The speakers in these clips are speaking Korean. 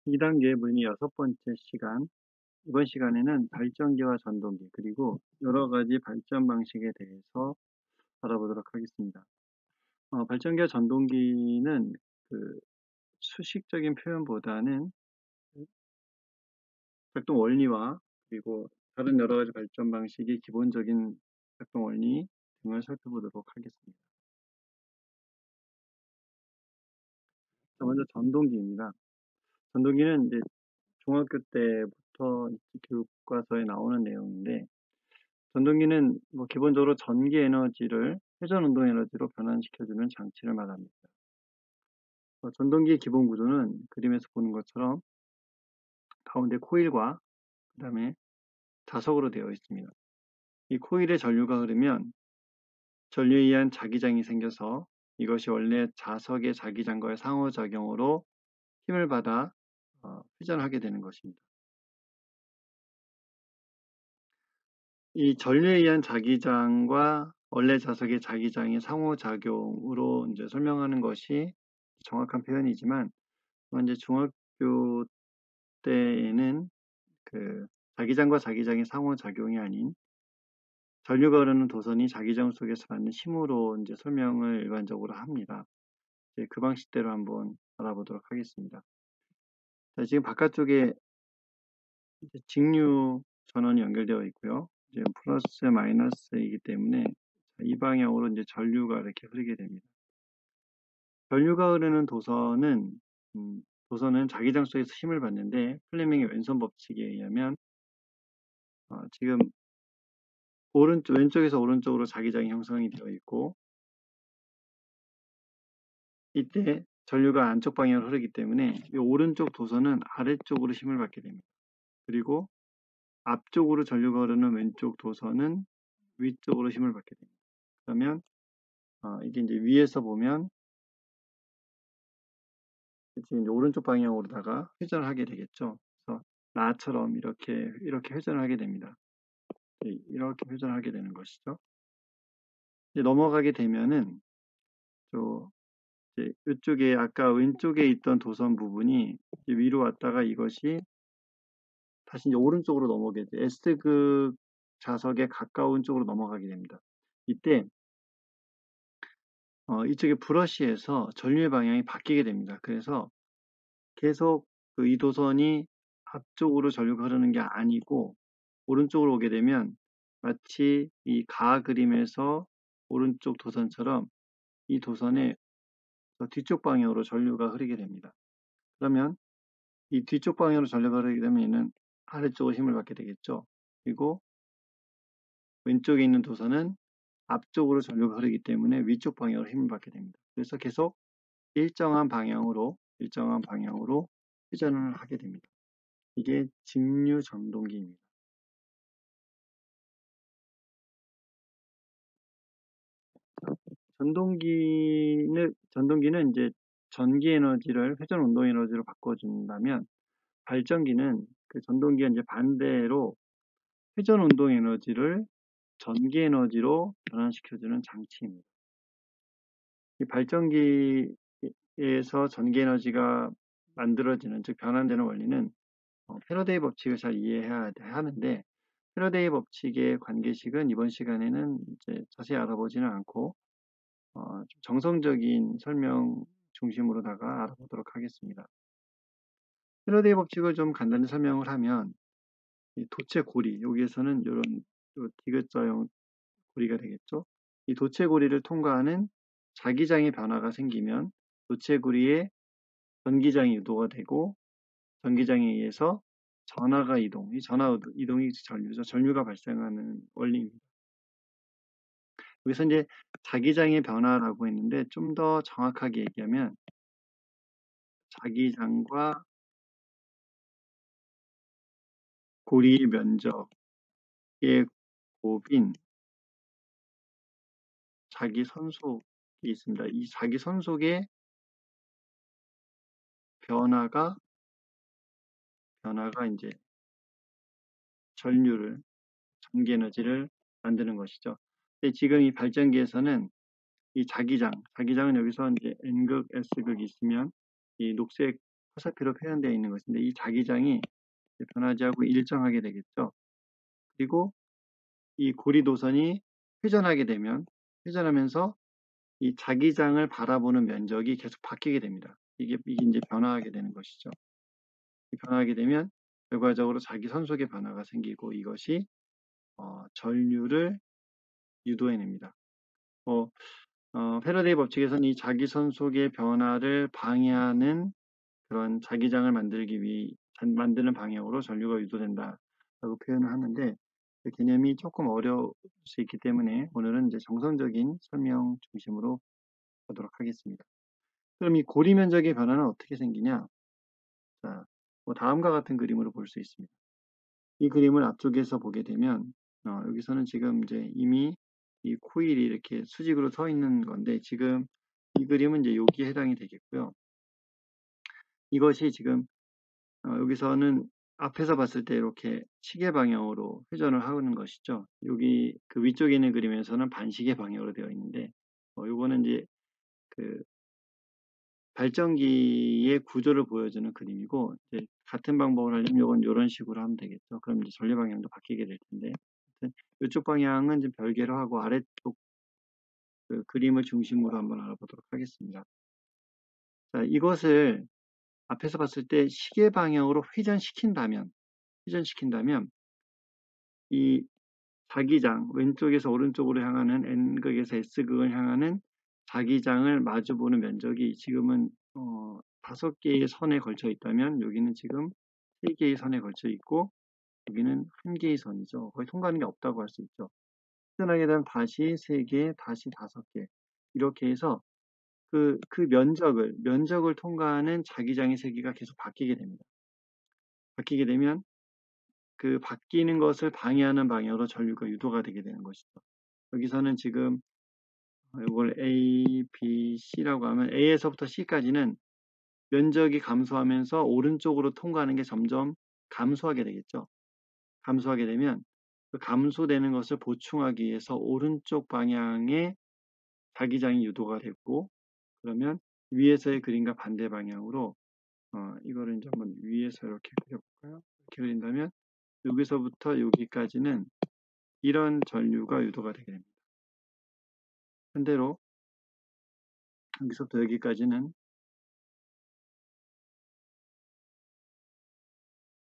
2단계 문의 6번째 시간. 이번 시간에는 발전기와 전동기, 그리고 여러 가지 발전 방식에 대해서 알아보도록 하겠습니다. 발전기와 전동기는 그 수식적인 표현보다는 작동 원리와 그리고 다른 여러 가지 발전 방식의 기본적인 작동 원리 등을 살펴보도록 하겠습니다. 자, 먼저 전동기입니다. 전동기는 이제 중학교 때부터 교과서에 나오는 내용인데, 전동기는 기본적으로 전기 에너지를 회전 운동 에너지로 변환시켜주는 장치를 말합니다. 전동기의 기본 구조는 그림에서 보는 것처럼 가운데 코일과 그 다음에 자석으로 되어 있습니다. 이 코일에 전류가 흐르면 전류에 의한 자기장이 생겨서 이것이 원래 자석의 자기장과의 상호작용으로 힘을 받아 회전하게 되는 것입니다. 이 전류에 의한 자기장과 원래 자석의 자기장의 상호작용으로 이제 설명하는 것이 정확한 표현이지만, 이제 중학교 때에는 그 자기장과 자기장의 상호작용이 아닌 전류가 흐르는 도선이 자기장 속에서 받는 힘으로 이제 설명을 일반적으로 합니다. 이제 그 방식대로 한번 알아보도록 하겠습니다. 자, 지금 바깥쪽에 직류 전원이 연결되어 있고요. 이제 플러스 마이너스이기 때문에 이 방향으로 이제 전류가 이렇게 흐르게 됩니다. 전류가 흐르는 도선은 자기장 속에서 힘을 받는데, 플레밍의 왼손 법칙에 의하면 지금 왼쪽에서 오른쪽으로 자기장이 형성이 되어 있고, 이때 전류가 안쪽 방향으로 흐르기 때문에 이 오른쪽 도선은 아래쪽으로 힘을 받게 됩니다. 그리고 앞쪽으로 전류가 흐르는 왼쪽 도선은 위쪽으로 힘을 받게 됩니다. 그러면 이게 이제 위에서 보면 이제 오른쪽 방향으로다가 회전을 하게 되겠죠. 그래서 나처럼 이렇게 회전을 하게 됩니다. 이렇게 회전을 하게 되는 것이죠. 이제 넘어가게 되면은 이제 이쪽에 아까 왼쪽에 있던 도선 부분이 이제 위로 왔다가 이것이 다시 이제 오른쪽으로 넘어가게 돼. S극 자석에 가까운 쪽으로 넘어가게 됩니다. 이때 이쪽에 브러쉬에서 전류의 방향이 바뀌게 됩니다. 그래서 계속 그 이 도선이 앞쪽으로 전류가 흐르는 게 아니고 오른쪽으로 오게 되면 마치 이 가 그림에서 오른쪽 도선처럼 이 도선의 뒤쪽 방향으로 전류가 흐르게 됩니다. 그러면 이 뒤쪽 방향으로 전류가 흐르게 되면 얘는 아래쪽으로 힘을 받게 되겠죠. 그리고 왼쪽에 있는 도선은 앞쪽으로 전류가 흐르기 때문에 위쪽 방향으로 힘을 받게 됩니다. 그래서 계속 일정한 방향으로 회전을 하게 됩니다. 이게 직류 전동기입니다. 전동기는 이제 전기 에너지를 회전 운동 에너지로 바꿔준다면, 발전기는 그 전동기가 이제 반대로 회전 운동 에너지를 전기 에너지로 변환시켜주는 장치입니다. 이 발전기에서 전기 에너지가 만들어지는, 즉 변환되는 원리는 패러데이 법칙을 잘 이해해야 하는데, 패러데이 법칙의 관계식은 이번 시간에는 이제 자세히 알아보지는 않고 좀 정성적인 설명 중심으로다가 알아보도록 하겠습니다. 패러데이 법칙을 좀 간단히 설명을 하면, 이 도체 고리, 여기에서는 이런 디귿자형 고리가 되겠죠. 이 도체 고리를 통과하는 자기장의 변화가 생기면 도체 고리에 전기장이 유도가 되고, 전기장에 의해서 전하가 이동, 이 전하 이동이 전류죠. 전류가 발생하는 원리입니다. 여기서 이제 자기장의 변화라고 했는데, 좀 더 정확하게 얘기하면 자기장과 고리 면적의 곱인 자기 선속이 있습니다. 이 자기 선속의 변화가 이제 전기 에너지를 만드는 것이죠. 근데 지금 이 발전기에서는 이 자기장은 여기서 이제 N극, S극이 있으면 이 녹색 화살표로 표현되어 있는 것인데 이 자기장이 변하지 않고 일정하게 되겠죠. 그리고 이 고리도선이 회전하면서 이 자기장을 바라보는 면적이 계속 바뀌게 됩니다. 이게 이제 변화하게 되는 것이죠. 변화하게 되면 결과적으로 자기 선속의 변화가 생기고 이것이 전류를 유도해냅니다. 패러데이 법칙에서는 이 자기 선속의 변화를 방해하는 그런 자기장을 만드는 방향으로 전류가 유도된다라고 표현을 하는데 그 개념이 조금 어려울 수 있기 때문에 오늘은 이제 정성적인 설명 중심으로 보도록 하겠습니다. 그럼 이 고리 면적의 변화는 어떻게 생기냐? 자, 다음과 같은 그림으로 볼 수 있습니다. 이 그림을 앞쪽에서 보게 되면 여기서는 지금 이제 이미 이 코일이 이렇게 수직으로 서 있는 건데 지금 이 그림은 이제 여기에 해당이 되겠고요. 이것이 지금 여기서는 앞에서 봤을 때 이렇게 시계 방향으로 회전을 하는 것이죠. 여기 그 위쪽에 있는 그림에서는 반시계 방향으로 되어 있는데 요거는 이제 그 발전기의 구조를 보여주는 그림이고 이제 같은 방법을 하려면 이건 이런 식으로 하면 되겠죠. 그럼 이제 전류 방향도 바뀌게 될 텐데 이쪽 방향은 좀 별개로 하고 아래쪽 그 그림을 중심으로 한번 알아보도록 하겠습니다. 자, 이것을 앞에서 봤을 때 시계 방향으로 회전시킨다면 이 자기장 왼쪽에서 오른쪽으로 향하는 N극에서 S극을 향하는 자기장을 마주보는 면적이 지금은 5개의 선에 걸쳐 있다면 여기는 지금 3개의 선에 걸쳐 있고 여기는 1개의 선이죠. 거의 통과하는 게 없다고 할 수 있죠. 회전하게 되면 다시 3개, 다시 5개 이렇게 해서 그 면적을 통과하는 자기장의 세기가 계속 바뀌게 됩니다. 바뀌게 되면 그 바뀌는 것을 방해하는 방향으로 전류가 유도가 되게 되는 것이죠. 여기서는 지금 이걸 A, B, C라고 하면 A에서부터 C까지는 면적이 감소하면서 오른쪽으로 통과하는 게 점점 감소하게 되겠죠. 감소하게 되면 그 감소되는 것을 보충하기 위해서 오른쪽 방향에 자기장이 유도가 되고 그러면 위에서의 그림과 반대 방향으로 이거를 이제 한번 위에서 이렇게 그려볼까요? 이렇게 그린다면 여기서부터 여기까지는 이런 전류가 유도가 되게 됩니다. 반대로 여기서부터 여기까지는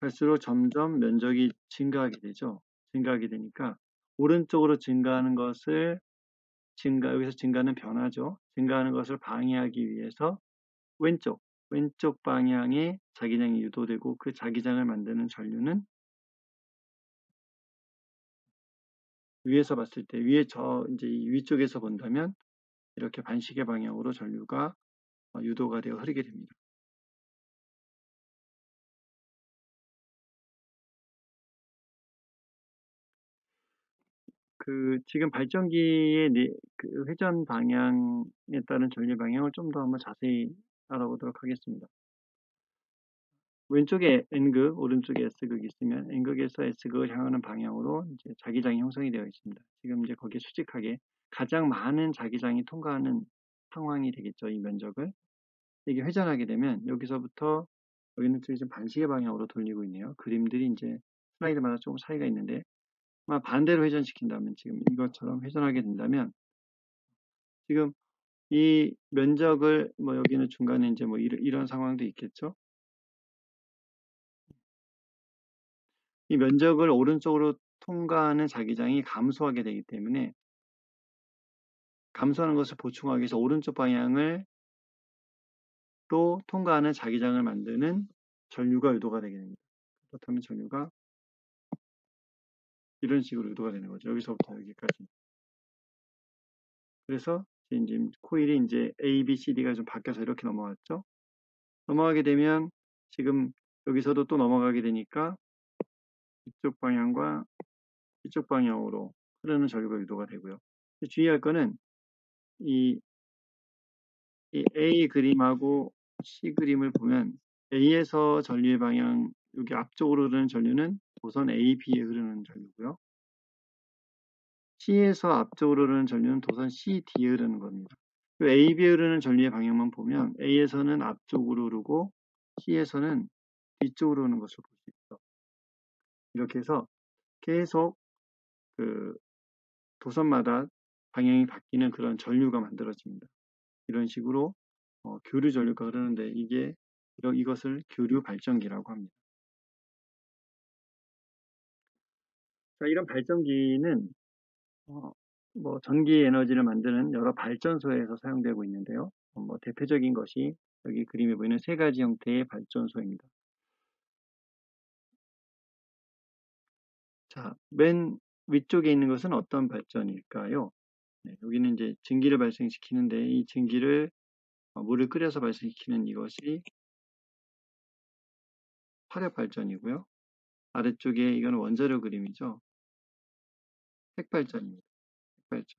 갈수록 점점 면적이 증가하게 되죠. 증가하게 되니까 오른쪽으로 증가하는 것을 여기서 증가는 변화죠. 증가하는 것을 방해하기 위해서 왼쪽 방향에 자기장이 유도되고 그 자기장을 만드는 전류는 위에서 봤을 때 이제 위쪽에서 본다면 이렇게 반시계 방향으로 전류가 유도가 되어 흐르게 됩니다. 그 지금 발전기의 그 회전 방향에 따른 전류 방향을 좀 더 한번 자세히 알아보도록 하겠습니다. 왼쪽에 N극, 오른쪽에 S극이 있으면 N극에서 S극을 향하는 방향으로 이제 자기장이 형성이 되어 있습니다. 지금 이제 거기에 수직하게 가장 많은 자기장이 통과하는 상황이 되겠죠. 이 면적을. 이게 회전하게 되면 여기서부터 여기는 지금 반시계 방향으로 돌리고 있네요. 그림들이 이제 슬라이드마다 조금 차이가 있는데 반대로 회전시킨다면 지금 이것처럼 회전하게 된다면 지금 이 면적을 여기는 중간에 이제 이런 상황도 있겠죠. 이 면적을 오른쪽으로 통과하는 자기장이 감소하게 되기 때문에 감소하는 것을 보충하기 위해서 오른쪽 방향을 또 통과하는 자기장을 만드는 전류가 유도가 되게 됩니다. 그렇다면 전류가 이런 식으로 유도가 되는 거죠. 여기서부터 여기까지. 그래서 이제 코일이 이제 A, B, C, D가 좀 바뀌어서 이렇게 넘어갔죠. 넘어가게 되면 지금 여기서도 또 넘어가게 되니까 이쪽 방향과 이쪽 방향으로 흐르는 전류가 유도가 되고요. 주의할 거는 이 A 그림하고 C 그림을 보면 A에서 전류의 방향, 여기 앞쪽으로 흐르는 전류는 도선 A, B에 흐르는 전류고요. C에서 앞쪽으로 흐르는 전류는 도선 C, D에 흐르는 겁니다. A, B에 흐르는 전류의 방향만 보면 A에서는 앞쪽으로 흐르고 C에서는 뒤쪽으로 오는 것을 볼 수 있죠. 이렇게 해서 계속 그 도선마다 방향이 바뀌는 그런 전류가 만들어집니다. 이런 식으로 교류 전류가 흐르는데 이것을 교류 발전기라고 합니다. 자, 이런 발전기는 전기 에너지를 만드는 여러 발전소에서 사용되고 있는데요. 대표적인 것이 여기 그림에 보이는 세 가지 형태의 발전소입니다. 자, 맨 위쪽에 있는 것은 어떤 발전일까요? 네, 여기는 이제 증기를 발생시키는데 이 증기를 물을 끓여서 발생시키는 이것이 화력 발전이고요. 아래쪽에 이건 원자력 그림이죠. 핵발전입니다. 핵발전.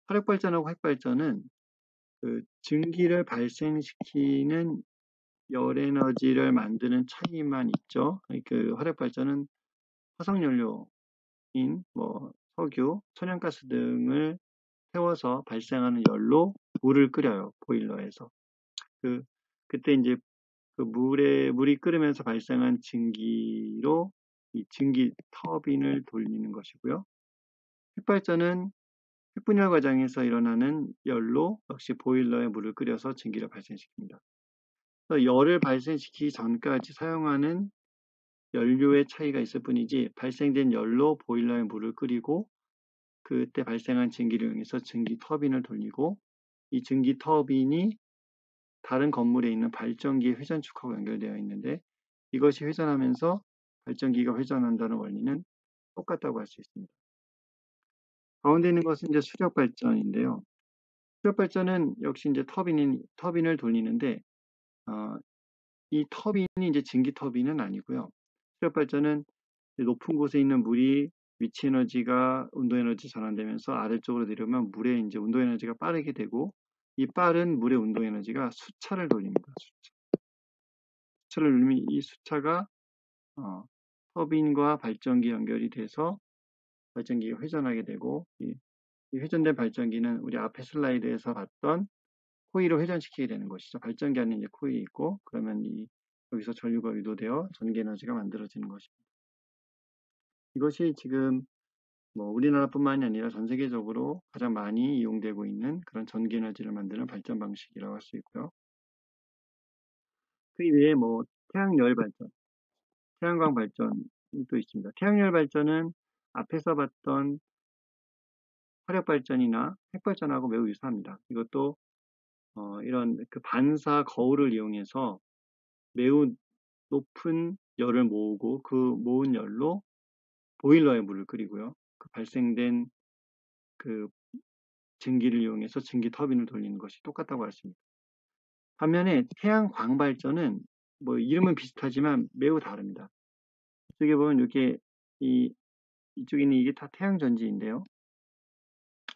화력 발전하고 핵발전은 그 증기를 발생시키는 열 에너지를 만드는 차이만 있죠. 그 화력 발전은 화석연료인 석유, 천연가스 등을 태워서 발생하는 열로 물을 끓여요. 보일러에서. 그때 이제 그 물이 끓으면서 발생한 증기로 이 증기 터빈을 돌리는 것이고요. 핵발전은 핵분열 과정에서 일어나는 열로 역시 보일러에 물을 끓여서 증기를 발생시킵니다. 그래서 열을 발생시키기 전까지 사용하는 연료의 차이가 있을 뿐이지 발생된 열로 보일러에 물을 끓이고 그때 발생한 증기를 이용해서 증기 터빈을 돌리고 이 증기 터빈이 다른 건물에 있는 발전기의 회전축하고 연결되어 있는데 이것이 회전하면서 발전기가 회전한다는 원리는 똑같다고 할 수 있습니다. 가운데 있는 것은 이제 수력 발전인데요. 수력 발전은 역시 이제 터빈을 돌리는데 이 터빈이 이제 증기 터빈은 아니고요. 수력 발전은 높은 곳에 있는 물이 위치 에너지가 운동 에너지 전환되면서 아래쪽으로 내려오면 물의 이제 운동 에너지가 빠르게 되고 이 빠른 물의 운동 에너지가 수차를 돌립니다. 수차를 돌리면 이 수차가 터빈과 발전기 연결이 돼서 발전기가 회전하게 되고 이 회전된 발전기는 우리 앞에 슬라이드에서 봤던 코일을 회전시키게 되는 것이죠. 발전기 안에 이제 코일이 있고 그러면 여기서 전류가 유도되어 전기 에너지가 만들어지는 것입니다. 이것이 지금 우리나라뿐만이 아니라 전 세계적으로 가장 많이 이용되고 있는 그런 전기 에너지를 만드는 발전 방식이라고 할 수 있고요. 그 이외에 태양열 발전, 태양광 발전이 또 있습니다. 태양열 발전은 앞에서 봤던 화력 발전이나 핵 발전하고 매우 유사합니다. 이것도 이런 그 반사 거울을 이용해서 매우 높은 열을 모으고 그 모은 열로 보일러에 물을 끓이고요. 그 발생된 그 증기를 이용해서 증기 터빈을 돌리는 것이 똑같다고 할 수 있습니다. 반면에 태양광 발전은 이름은 비슷하지만 매우 다릅니다. 이쪽에 보면 이게 이쪽에 있는 이게 다 태양전지인데요.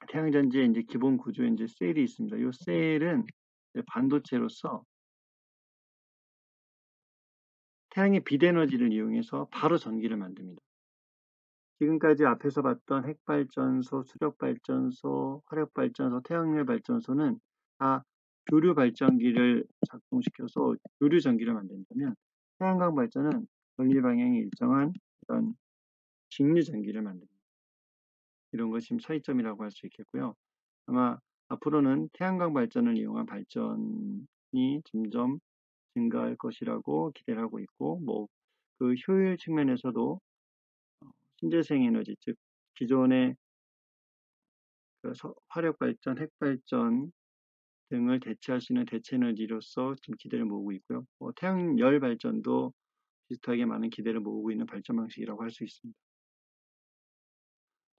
태양전지의 이제 기본 구조에 이제 셀이 있습니다. 이 셀은 반도체로서 태양의 빛 에너지를 이용해서 바로 전기를 만듭니다. 지금까지 앞에서 봤던 핵발전소, 수력발전소, 화력발전소, 태양열 발전소는 다 교류 발전기를 작동시켜서 교류 전기를 만든다면 태양광 발전은 전기 방향이 일정한 이런 직류 전기를 만듭니다. 이런 것이 지금 차이점이라고 할 수 있겠고요. 아마 앞으로는 태양광 발전을 이용한 발전이 점점 증가할 것이라고 기대를 하고 있고 그 효율 측면에서도 신재생 에너지, 즉 기존의 화력 발전, 핵 발전 등을 대체할 수 있는 대체 에너지로서 지금 기대를 모으고 있고요. 태양열 발전도 비슷하게 많은 기대를 모으고 있는 발전 방식이라고 할 수 있습니다.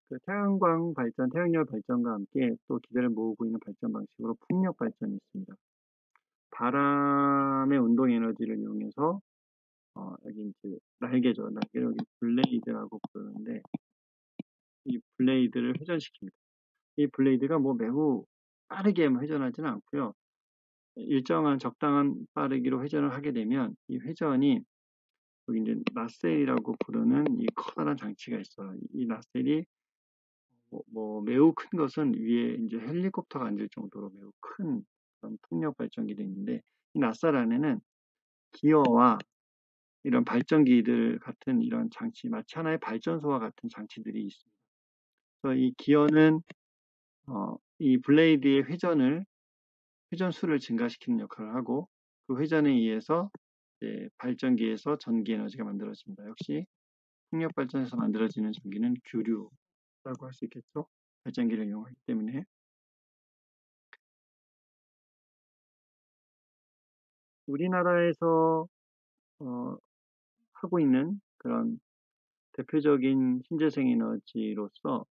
그 태양광 발전, 태양열 발전과 함께 또 기대를 모으고 있는 발전 방식으로 풍력 발전이 있습니다. 바람의 운동 에너지를 이용해서 여기 이제 날개죠. 날개를 여기 블레이드라고 부르는데 이 블레이드를 회전시킵니다. 이 블레이드가 매우 빠르게 회전하지는 않고요. 일정한 적당한 빠르기로 회전을 하게 되면 이 회전이 여기 이제 나셀이라고 부르는 이 커다란 장치가 있어요. 이 나셀이 매우 큰 것은 위에 이제 헬리콥터가 앉을 정도로 매우 큰 그런 풍력 발전기도 있는데, 이 낫살 안에는 기어와 이런 발전기들 같은 이런 장치, 마치 하나의 발전소와 같은 장치들이 있습니다. 그래서 이 기어는 이 블레이드의 회전수를 증가시키는 역할을 하고, 그 회전에 의해서 이제 발전기에서 전기 에너지가 만들어집니다. 역시 풍력 발전에서 만들어지는 전기는 규류라고 할 수 있겠죠. 발전기를 이용하기 때문에. 우리나라에서 하고 있는 그런 대표적인 신재생 에너지로서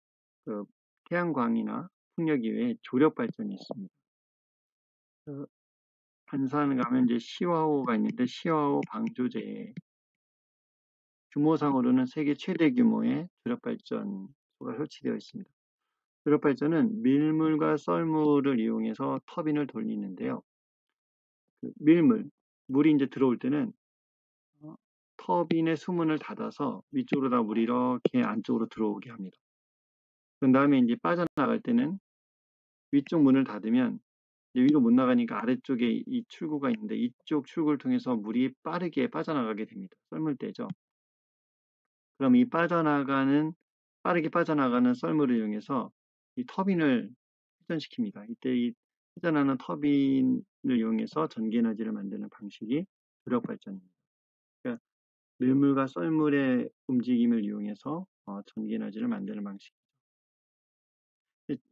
그 태양광이나 풍력 이외에 조력 발전이 있습니다. 그 안산 가면 이제 시화호가 있는데, 시화호 방조제에 규모상으로는 세계 최대 규모의 조력 발전소가 설치되어 있습니다. 조력 발전은 밀물과 썰물을 이용해서 터빈을 돌리는데요. 그 물이 이제 들어올 때는 터빈의 수문을 닫아서 위쪽으로 다 물이 이렇게 안쪽으로 들어오게 합니다. 그 다음에 이제 빠져나갈 때는 위쪽 문을 닫으면 위로 못 나가니까 아래쪽에 이 출구가 있는데, 이쪽 출구를 통해서 물이 빠르게 빠져나가게 됩니다. 썰물 때죠. 그럼 이 빠르게 빠져나가는 썰물을 이용해서 이 터빈을 회전시킵니다. 이때 이 회전하는 터빈을 이용해서 전기 에너지를 만드는 방식이 조력 발전입니다. 그러니까 밀물과 썰물의 움직임을 이용해서 전기 에너지를 만드는 방식.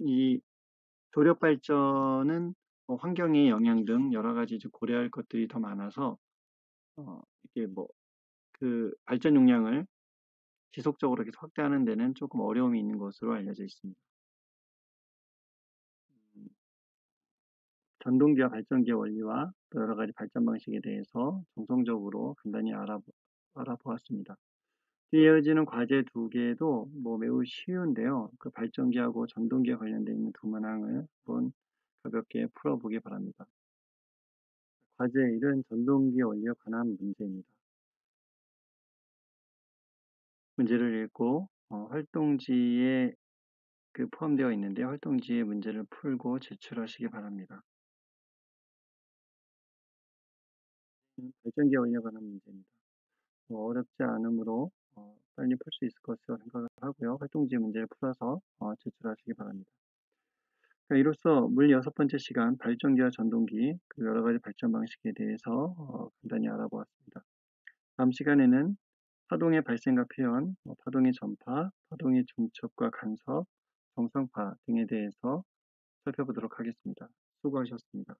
이 조력 발전은 환경의 영향 등 여러 가지 고려할 것들이 더 많아서 이게 그 발전 용량을 지속적으로 계속 확대하는 데는 조금 어려움이 있는 것으로 알려져 있습니다. 전동기와 발전기의 원리와 또 여러 가지 발전 방식에 대해서 정성적으로 간단히 알아보았습니다. 뒤에 이어지는 과제 2개도 매우 쉬운데요. 그 발전기하고 전동기와 관련되어 있는 두 문항을 한번 가볍게 풀어보기 바랍니다. 과제 1은 전동기 원리에 관한 문제입니다. 문제를 읽고 활동지에 포함되어 있는데, 활동지의 문제를 풀고 제출하시기 바랍니다. 발전기 원리에 관한 문제입니다. 어렵지 않으므로 빨리 풀 수 있을 것으로 생각을 하고요. 활동지 문제를 풀어서 제출하시기 바랍니다. 이로써 물 6번째 시간 발전기와 전동기 그 여러 가지 발전 방식에 대해서 간단히 알아보았습니다. 다음 시간에는 파동의 발생과 표현, 파동의 전파, 파동의 중첩과 간섭, 정성파 등에 대해서 살펴보도록 하겠습니다. 수고하셨습니다.